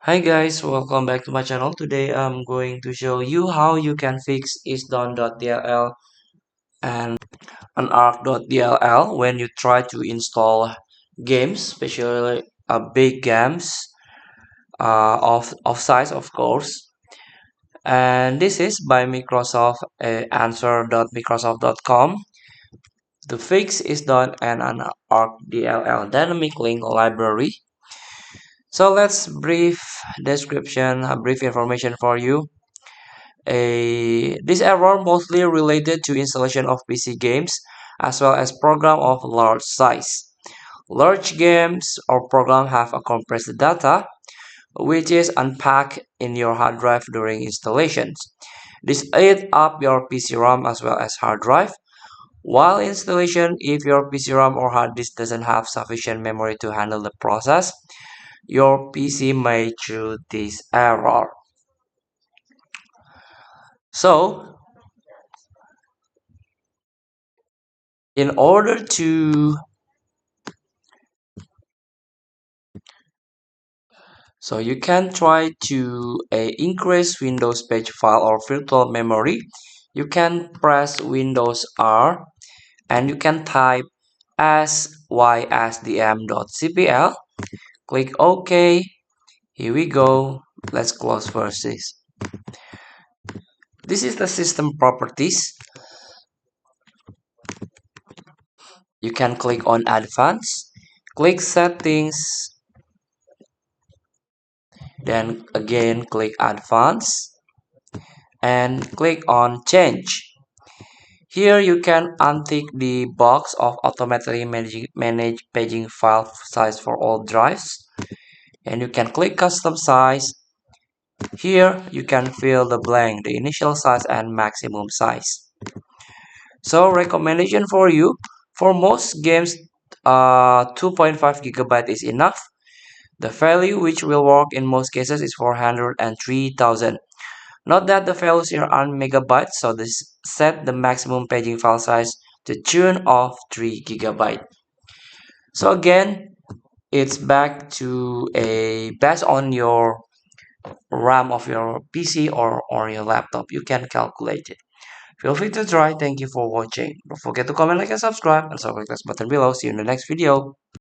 Hi guys, welcome back to my channel. Today I'm going to show you how you can fix ISDone.dll and Arc.dll when you try to install games, especially big games of size, of course. And this is by Microsoft, answer.microsoft.com. The fix is done and an Arc.dll dynamic link library. So let's brief information for you. This error mostly related to installation of PC games as well as program of large size. Large games or program have a compressed data which is unpacked in your hard drive during installations. This eats up your PC RAM as well as hard drive. While installation, if your PC RAM or hard disk doesn't have sufficient memory to handle the process, your PC may throw this error. So, in order to So you can try to increase Windows page file or virtual memory. You can press Windows R and you can type sysdm.cpl. Click OK. Here we go. Let's close first this. This is the system properties. You can click on Advanced. Click Settings. Then again click Advanced and click on Change. Here you can untick the box of automatically manage paging file size for all drives, and you can click custom size. Here you can fill the blank, the initial size and maximum size. So recommendation for you, for most games 2.5 gigabyte is enough. The value which will work in most cases is 403,000. Note that the files here are megabytes, so this set the maximum paging file size to tune of 3 gigabyte. So again, it's back to a based on your RAM of your PC or your laptop. You can calculate it. Feel free to try. Thank you for watching. Don't forget to comment, like, and subscribe. And also click this button below. See you in the next video.